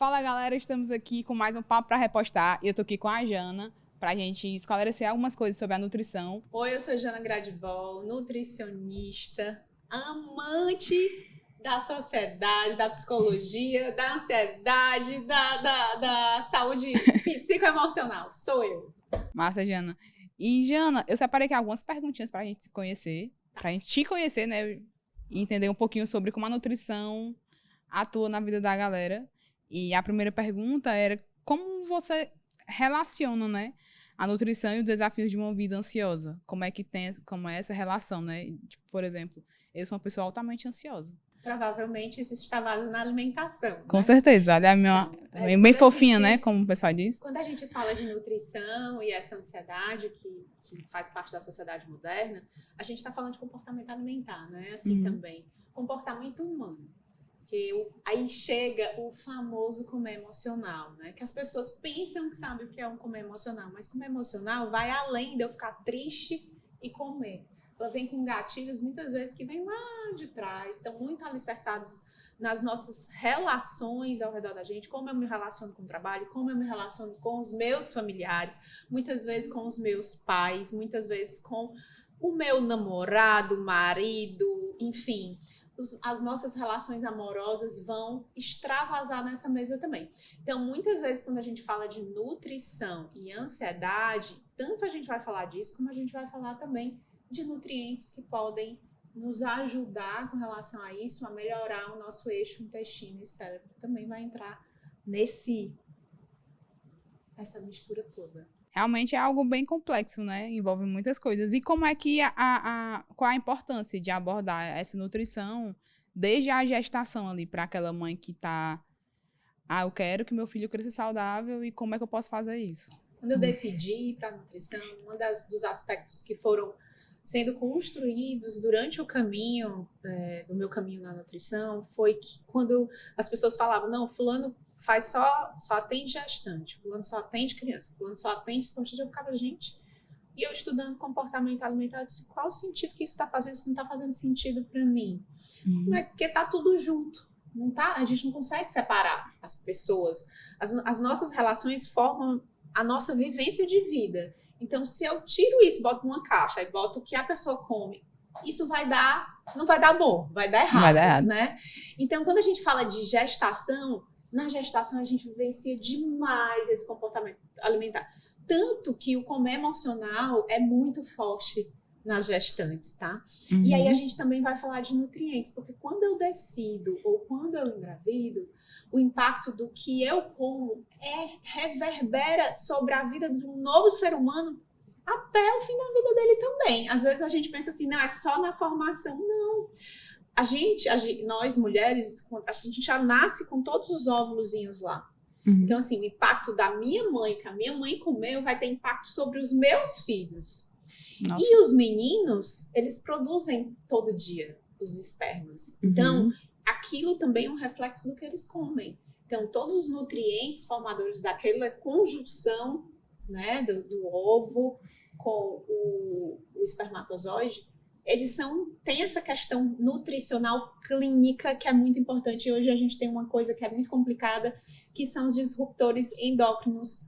Fala, galera, estamos aqui com mais um Papo para Repostar e eu tô aqui com a Jana pra gente esclarecer algumas coisas sobre a nutrição. Oi, eu sou Jana Gradbol, nutricionista, amante da sociedade, da psicologia, da ansiedade, da saúde psicoemocional. Sou eu. Massa, Jana. E, Jana, eu separei aqui algumas perguntinhas pra gente se conhecer, pra gente te conhecer, né? E entender um pouquinho sobre como a nutrição atua na vida da galera. E a primeira pergunta era como você relaciona, né, a nutrição e os desafios de uma vida ansiosa? Como é que tem, como é essa relação, né? Tipo, por exemplo, eu sou uma pessoa altamente ansiosa. Provavelmente isso está vazio na alimentação. Com né? certeza. Ela é bem fofinha, né? Como o pessoal diz. Quando a gente fala de nutrição e essa ansiedade que faz parte da sociedade moderna, a gente está falando de comportamento alimentar, né? Assim também. Comportamento humano. Aí chega o famoso comer emocional, né? Que as pessoas pensam que sabem o que é um comer emocional, mas comer emocional vai além de eu ficar triste e comer. Ela vem com gatilhos, muitas vezes, que vêm lá de trás, estão muito alicerçados nas nossas relações ao redor da gente, como eu me relaciono com o trabalho, como eu me relaciono com os meus familiares, muitas vezes com os meus pais, muitas vezes com o meu namorado, marido, enfim. As nossas relações amorosas vão extravasar nessa mesa também. Então, muitas vezes, quando a gente fala de nutrição e ansiedade, tanto a gente vai falar disso, como a gente vai falar também de nutrientes que podem nos ajudar com relação a isso, a melhorar o nosso eixo intestino e cérebro. Também vai entrar essa mistura toda. Realmente é algo bem complexo, né? Envolve muitas coisas. E como é que qual a importância de abordar essa nutrição desde a gestação ali para aquela mãe que tá, eu quero que meu filho cresça saudável e como é que eu posso fazer isso? Quando eu decidi ir para a nutrição, dos aspectos que foram sendo construídos durante o caminho, do meu caminho na nutrição, foi que quando as pessoas falavam, não, fulano faz só atende gestante, fulano só atende criança, fulano só atende esportista, eu ficava, gente, e eu estudando comportamento alimentar, eu disse, qual o sentido que isso está fazendo, se não está fazendo sentido para mim? Não é porque está tudo junto, não tá? A gente não consegue separar as pessoas, as nossas relações formam a nossa vivência de vida. Então, se eu tiro isso, boto numa caixa e boto o que a pessoa come, isso não vai dar bom, vai dar errado, vai dar errado, né? Então, quando a gente fala de gestação, na gestação a gente vivencia demais esse comportamento alimentar. Tanto que o comer emocional é muito forte nas gestantes, tá? E aí a gente também vai falar de nutrientes, porque quando eu decido ou quando eu engravido, o impacto do que eu como reverbera sobre a vida de um novo ser humano até o fim da vida dele também. Às vezes a gente pensa assim, não, é só na formação. Não. Nós mulheres, a gente já nasce com todos os óvulozinhos lá. Então, assim, o impacto da minha mãe, que a minha mãe comeu, vai ter impacto sobre os meus filhos. Nossa. E os meninos, eles produzem todo dia os espermas. Então, aquilo também é um reflexo do que eles comem. Então, todos os nutrientes formadores daquela conjunção, né, do ovo com o espermatozoide, eles têm essa questão nutricional clínica que é muito importante. E hoje a gente tem uma coisa que é muito complicada, que são os disruptores endócrinos,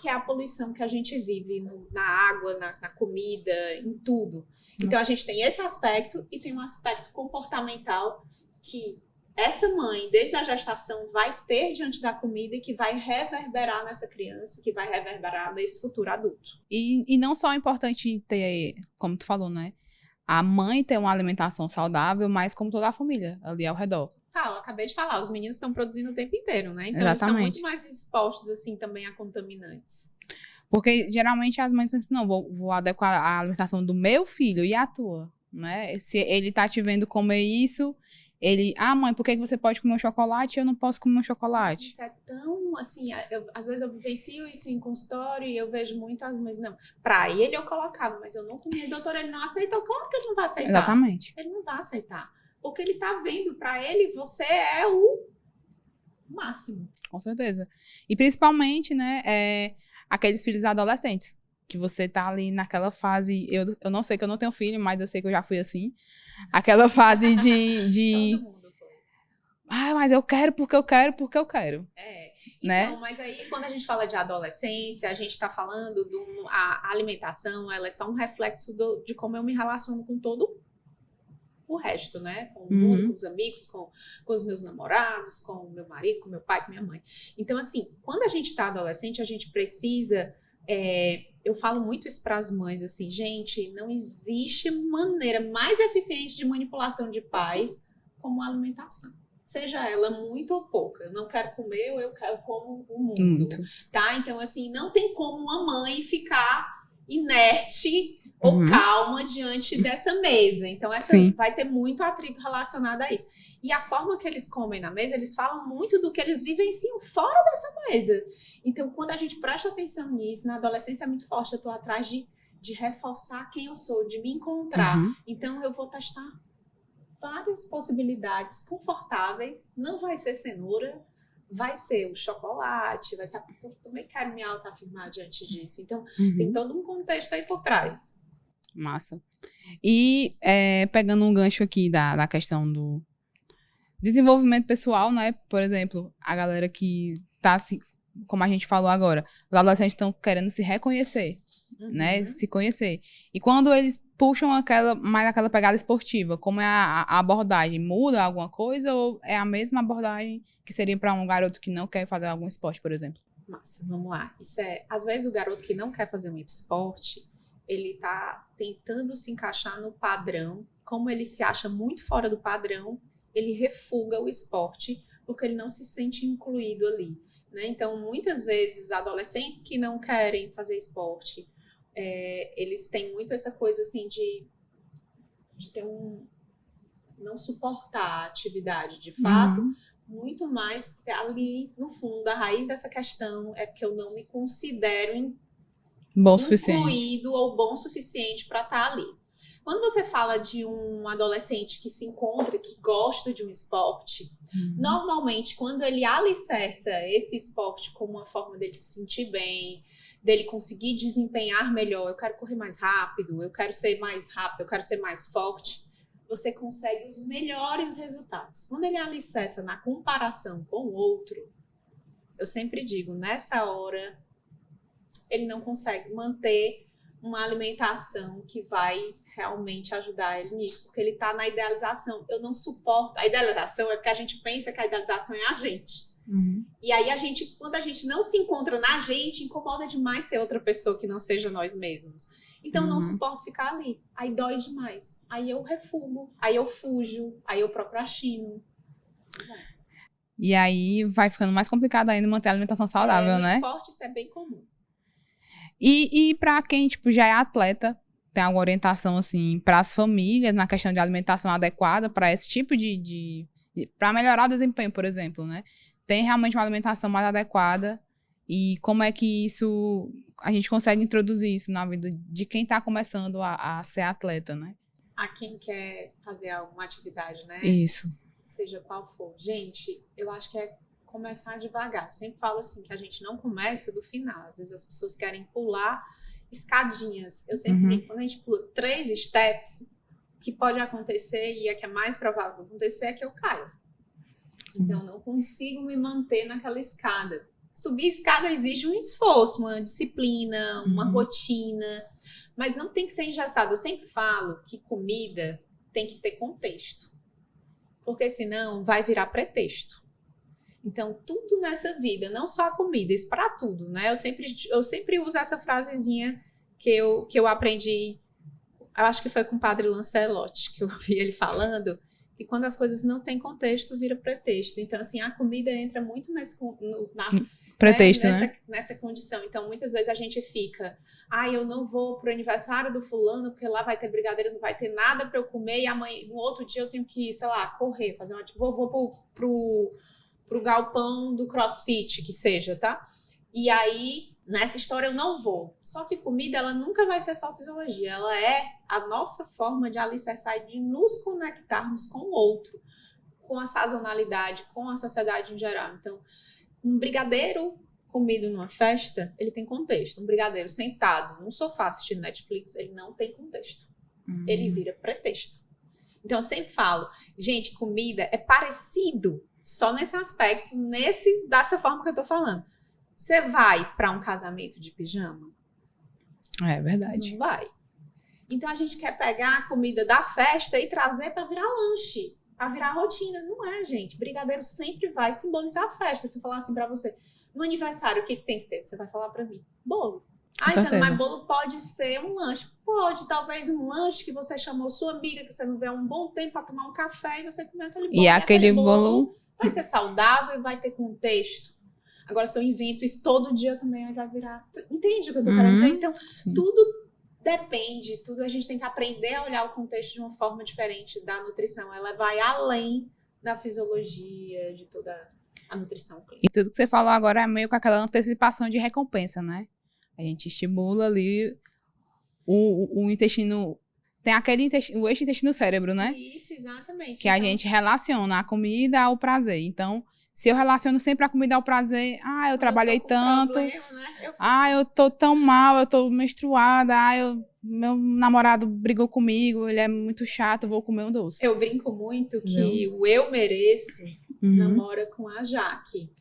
que é a poluição que a gente vive na água, na comida, em tudo. Então, a gente tem esse aspecto e tem um aspecto comportamental que essa mãe, desde a gestação, vai ter diante da comida e que vai reverberar nessa criança, que vai reverberar nesse futuro adulto. E não só é importante ter, como tu falou, né? A mãe ter uma alimentação saudável, mas como toda a família ali ao redor. Eu acabei de falar, os meninos estão produzindo o tempo inteiro, né? Então, exatamente, eles estão muito mais expostos, assim, também a contaminantes. Porque, geralmente, as mães pensam, não, vou adequar a alimentação do meu filho e a tua, né? Se ele tá te vendo comer isso, mãe, por que você pode comer um chocolate e eu não posso comer um chocolate? Isso é tão, assim, às vezes eu vivencio isso em consultório e eu vejo muito as mães, não, pra ele eu colocava, mas eu não comia, doutora, ele não aceitou, claro que ele não vai aceitar. Exatamente. Ele não vai aceitar, porque ele tá vendo, pra ele, você é o máximo. Com certeza. E principalmente, né, aqueles filhos adolescentes, que você tá ali naquela fase, eu não sei que eu não tenho filho, mas eu sei que eu já fui assim, aquela fase de Todo mundo foi. mas eu quero porque eu quero, porque eu quero. Né? Então, mas aí quando a gente fala de adolescência, a gente está falando a alimentação, ela é só um reflexo de como eu me relaciono com todo o resto, né? Com o mundo, com os amigos, com os meus namorados, com o meu marido, com meu pai, com minha mãe. Então, assim, quando a gente está adolescente, a gente precisa... eu falo muito isso para as mães, assim, gente, não existe maneira mais eficiente de manipulação de pais como a alimentação. Seja ela muito ou pouca. Eu não quero comer ou eu quero como o mundo. Tá? Então, assim, não tem como uma mãe ficar inerte ou calma diante dessa mesa. Então, vai ter muito atrito relacionado a isso. E a forma que eles comem na mesa, eles falam muito do que eles vivenciam fora dessa mesa. Então, quando a gente presta atenção nisso, na adolescência é muito forte, eu estou atrás de reforçar quem eu sou, de me encontrar. Então, eu vou testar várias possibilidades confortáveis. Não vai ser cenoura, vai ser o chocolate, vai ser... Eu também quero me autoafirmar diante disso. Então, tem todo um contexto aí por trás. Massa. E pegando um gancho aqui da questão do desenvolvimento pessoal, né? Por exemplo, a galera que tá, como a gente falou agora, os adolescentes estão querendo se reconhecer, né? Se conhecer. E quando eles puxam mais aquela pegada esportiva, como é a abordagem? Muda alguma coisa ou é a mesma abordagem que seria para um garoto que não quer fazer algum esporte, por exemplo? Massa, vamos lá. Às vezes o garoto que não quer fazer um esporte, ele tá tentando se encaixar no padrão. Como ele se acha muito fora do padrão, ele refuga o esporte porque ele não se sente incluído ali, né? Então, muitas vezes, adolescentes que não querem fazer esporte, eles têm muito essa coisa assim de ter não suportar a atividade de fato, muito mais porque ali, no fundo, a raiz dessa questão é porque eu não me considero incluído ou bom o suficiente para estar ali. Quando você fala de um adolescente que se encontra, que gosta de um esporte, normalmente, quando ele alicerça esse esporte como uma forma dele se sentir bem, dele conseguir desempenhar melhor, eu quero correr mais rápido, eu quero ser mais rápido, eu quero ser mais forte, você consegue os melhores resultados. Quando ele alicerça na comparação com o outro, eu sempre digo, nessa hora, ele não consegue manter uma alimentação que vai realmente ajudar ele nisso, porque ele está na idealização. Eu não suporto. A idealização é porque a gente pensa que a idealização é a gente. E aí, quando a gente não se encontra na gente, incomoda demais ser outra pessoa que não seja nós mesmos. Então, eu não suporto ficar ali. Aí dói demais. Aí eu refugo, aí eu fujo, aí eu procrastino. E aí vai ficando mais complicado ainda manter a alimentação saudável, né? No esporte isso é bem comum. E para quem, tipo, já é atleta, tem alguma orientação, assim, para as famílias na questão de alimentação adequada para esse tipo para melhorar o desempenho, por exemplo, né? Tem realmente uma alimentação mais adequada e como é que a gente consegue introduzir isso na vida de quem está começando a ser atleta, né? A quem quer fazer alguma atividade, né? Isso. Seja qual for. Gente, eu acho que é começar devagar. Eu sempre falo assim, que a gente não começa do final. Às vezes as pessoas querem pular escadinhas. Eu sempre brinco, quando a gente pula 3 steps, o que pode acontecer, e é que é mais provável acontecer, é que eu caio. Então, eu não consigo me manter naquela escada. Subir escada exige um esforço, uma disciplina, uma rotina, mas não tem que ser engessado. Eu sempre falo que comida tem que ter contexto, porque senão vai virar pretexto. Então, tudo nessa vida, não só a comida, isso para tudo, né? Eu sempre uso essa frasezinha que eu aprendi, eu acho que foi com o padre Lancelotti, que eu ouvi ele falando, que quando as coisas não têm contexto, vira pretexto. Então, assim, a comida entra muito pretexto, nessa condição. Então, muitas vezes a gente fica, eu não vou pro aniversário do fulano, porque lá vai ter brigadeiro, não vai ter nada para eu comer, e amanhã, no outro dia eu tenho que, sei lá, correr, fazer vou pro galpão do CrossFit, que seja, tá? E aí, nessa história eu não vou. Só que comida, ela nunca vai ser só fisiologia. Ela é a nossa forma de alicerçar e de nos conectarmos com o outro, com a sazonalidade, com a sociedade em geral. Então, um brigadeiro comido numa festa, ele tem contexto. Um brigadeiro sentado num sofá assistindo Netflix, ele não tem contexto. Ele vira pretexto. Então, eu sempre falo, gente, comida é parecido, só nesse aspecto, dessa forma que eu tô falando. Você vai para um casamento de pijama? É verdade. Não vai. Então a gente quer pegar a comida da festa e trazer para virar lanche, para virar rotina. Não é, gente. Brigadeiro sempre vai simbolizar a festa. Se eu falar assim para você, no aniversário, o que tem que ter? Você vai falar para mim, bolo. Jana, mas bolo pode ser um lanche. Pode, talvez um lanche que você chamou sua amiga, que você não vê há um bom tempo, para tomar um café e você comer aquele bolo. E aquele bolo vai ser saudável e vai ter contexto. Agora, se eu invento isso todo dia também, vai virar... Entende o que eu tô querendo dizer? Então, tudo depende, tudo a gente tem que aprender a olhar o contexto de uma forma diferente da nutrição. Ela vai além da fisiologia, de toda a nutrição clínica. E tudo que você falou agora é meio com aquela antecipação de recompensa, né? A gente estimula ali o intestino... Tem aquele intestino, o eixo intestino-cérebro, né? Isso, exatamente. Que então, a gente relaciona a comida ao prazer. Então, se eu relaciono sempre a comida ao prazer, eu trabalhei tanto, problema, né? Eu tô tão mal, eu tô menstruada, meu namorado brigou comigo, ele é muito chato, vou comer um doce. Eu brinco muito que o eu mereço namora com a Jaque.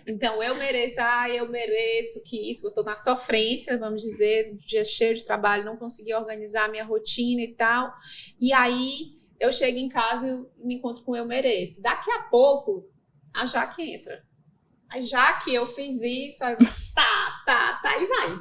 Então, eu mereço que isso, eu tô na sofrência, vamos dizer, dia cheio de trabalho, não consegui organizar a minha rotina e tal. E aí, eu chego em casa e me encontro com eu mereço. Daqui a pouco, a Jaque entra. Aí, Jaque, eu fiz isso, aí e vai.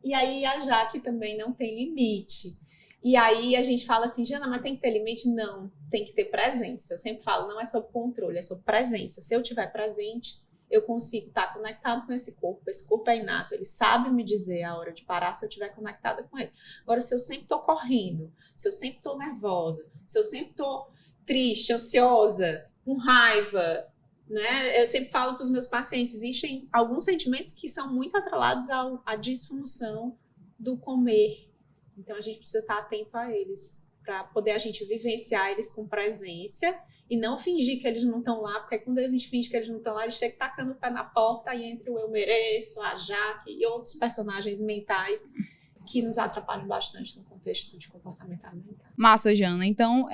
E aí, a Jaque também não tem limite. E aí, a gente fala assim, Jana, mas tem que ter limite? Não, tem que ter presença. Eu sempre falo, não é sobre controle, é sobre presença. Se eu estiver presente, eu consigo estar conectado com esse corpo é inato, ele sabe me dizer a hora de parar se eu estiver conectada com ele. Agora, se eu sempre estou correndo, se eu sempre estou nervosa, se eu sempre estou triste, ansiosa, com raiva, né? Eu sempre falo para os meus pacientes, existem alguns sentimentos que são muito atrelados à disfunção do comer. Então, a gente precisa estar atento a eles, para poder a gente vivenciar eles com presença e não fingir que eles não estão lá, porque quando a gente finge que eles não estão lá, eles chegam tacando o pé na porta e entre o eu mereço, a Jaque e outros personagens mentais que nos atrapalham bastante no contexto de comportamento alimentar. Massa, Jana. Então,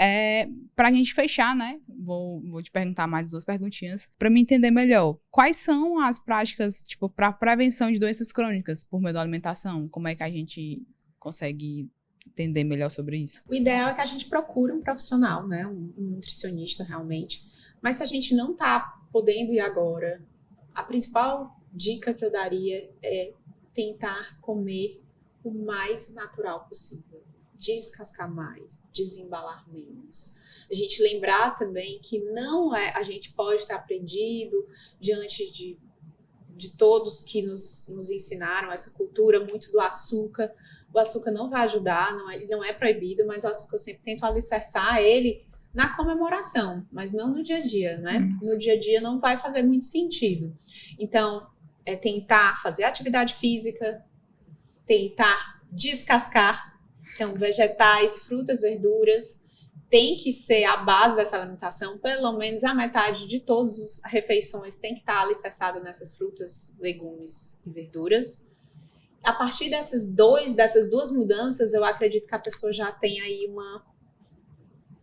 pra gente fechar, né, vou te perguntar mais 2 perguntinhas, pra me entender melhor. Quais são as práticas, pra prevenção de doenças crônicas por meio da alimentação? Como é que a gente consegue entender melhor sobre isso? O ideal é que a gente procure um profissional, né, um nutricionista realmente, mas se a gente não está podendo ir agora, a principal dica que eu daria é tentar comer o mais natural possível, descascar mais, desembalar menos. A gente lembrar também que a gente pode estar aprendido diante de todos que nos ensinaram essa cultura muito do açúcar. O açúcar não vai ajudar, ele não é proibido, mas o açúcar eu sempre tento alicerçar ele na comemoração, mas não no dia a dia, né? No dia a dia não vai fazer muito sentido. Então, é tentar fazer atividade física, tentar descascar, então vegetais, frutas, verduras, tem que ser a base dessa alimentação, pelo menos a metade de todas as refeições tem que estar alicerçada nessas frutas, legumes e verduras. A partir dessas duas mudanças, eu acredito que a pessoa já tem aí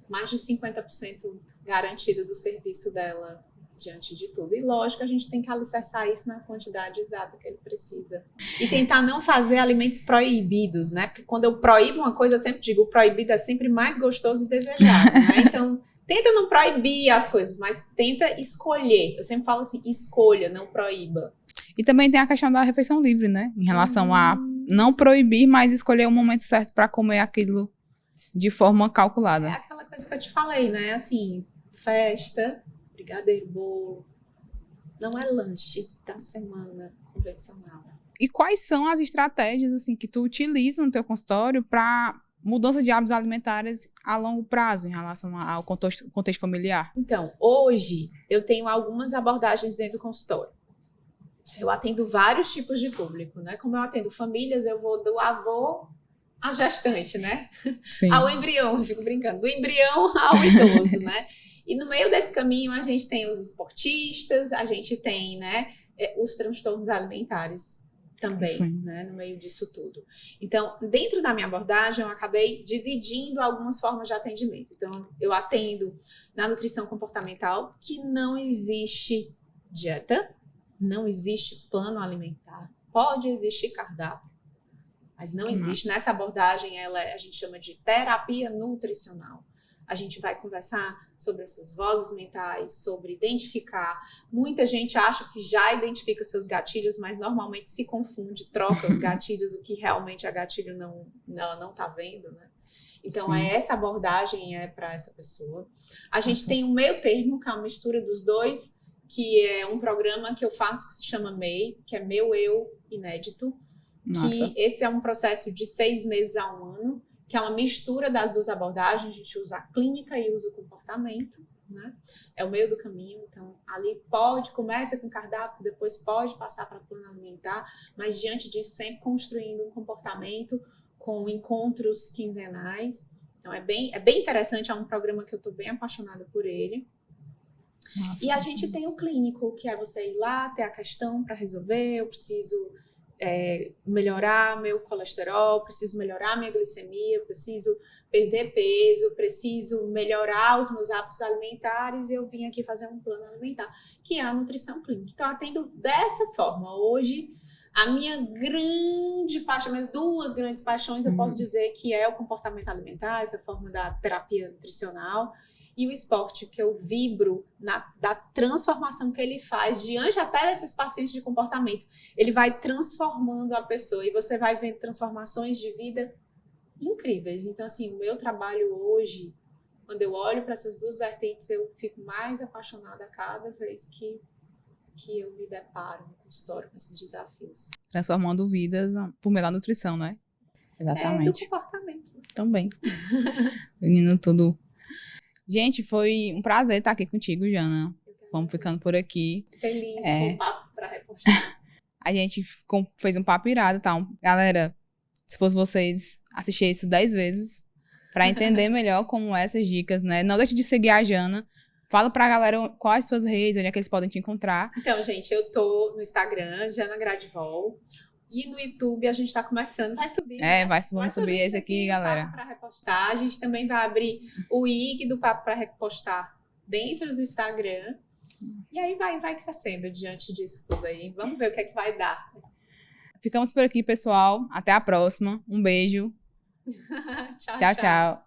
mais de 50% garantido do serviço dela diante de tudo. E lógico, a gente tem que alicerçar isso na quantidade exata que ele precisa. E tentar não fazer alimentos proibidos, né? Porque quando eu proíbo uma coisa, eu sempre digo, o proibido é sempre mais gostoso e desejado, né? Então, tenta não proibir as coisas, mas tenta escolher. Eu sempre falo assim, escolha, não proíba. E também tem a questão da refeição livre, né? Em relação a não proibir, mas escolher o momento certo para comer aquilo de forma calculada. É aquela coisa que eu te falei, né? Assim, festa, brigadeiro, bolo, não é lanche da semana convencional. E quais são as estratégias assim que tu utiliza no teu consultório para mudança de hábitos alimentares a longo prazo em relação ao contexto familiar? Então, hoje eu tenho algumas abordagens dentro do consultório. Eu atendo vários tipos de público, né? Como eu atendo famílias, eu vou do avô à gestante, né? Sim. Ao embrião, eu fico brincando, do embrião ao idoso, né? E no meio desse caminho a gente tem os esportistas, a gente tem, né, os transtornos alimentares também, né, no meio disso tudo. Então, dentro da minha abordagem, eu acabei dividindo algumas formas de atendimento. Então, eu atendo na nutrição comportamental, que não existe dieta, não existe plano alimentar, pode existir cardápio, mas não existe. Nessa abordagem, a gente chama de terapia nutricional. A gente vai conversar sobre essas vozes mentais, sobre identificar. Muita gente acha que já identifica seus gatilhos, mas normalmente se confunde, troca os gatilhos, o que realmente a gatilho ela não está vendo, né? Então, essa abordagem é para essa pessoa. A gente tem um meio termo, que é uma mistura dos dois, que é um programa que eu faço que se chama MEI, que é Meu Eu Inédito. Que esse é um processo de 6 meses a 1 ano, que é uma mistura das duas abordagens. A gente usa a clínica e usa o comportamento, né? É o meio do caminho. Então, ali começa com cardápio, depois pode passar para plano alimentar, mas diante disso, sempre construindo um comportamento com encontros quinzenais. Então, é bem interessante, é um programa que eu estou bem apaixonada por ele. E a gente tem o clínico, que é você ir lá, ter a questão para resolver. Eu preciso melhorar meu colesterol, preciso melhorar minha glicemia, preciso perder peso, preciso melhorar os meus hábitos alimentares, e eu vim aqui fazer um plano alimentar, que é a nutrição clínica. Então, eu atendo dessa forma. Hoje, a minha grande paixão, minhas 2 grandes paixões, eu posso dizer que é o comportamento alimentar, essa forma da terapia nutricional, e o esporte, que eu vibro da transformação que ele faz diante até desses pacientes de comportamento. Ele vai transformando a pessoa e você vai vendo transformações de vida incríveis. Então, assim, o meu trabalho hoje, quando eu olho para essas 2 vertentes, eu fico mais apaixonada a cada vez que eu me deparo no consultório com esses desafios. Transformando vidas por meio da nutrição, né? Exatamente. Do comportamento. Também. Menino, tudo... Gente, foi um prazer estar aqui contigo, Jana. Vamos ficando por aqui. Feliz com o papo para repostar. A gente fez um papo irado, tá? Galera, se fosse vocês, assistir isso 10 vezes para entender melhor como essas dicas, né? Não deixe de seguir a Jana. Fala pra galera quais as suas redes, onde é que eles podem te encontrar. Então, gente, eu tô no Instagram, Jana Gradivol. E no YouTube a gente tá começando, vai subir. Vamos subir esse aqui, galera. Para repostar. A gente também vai abrir o IG do Papo para Repostar dentro do Instagram. E aí vai crescendo diante disso tudo aí. Vamos ver o que é que vai dar. Ficamos por aqui, pessoal. Até a próxima. Um beijo. Tchau.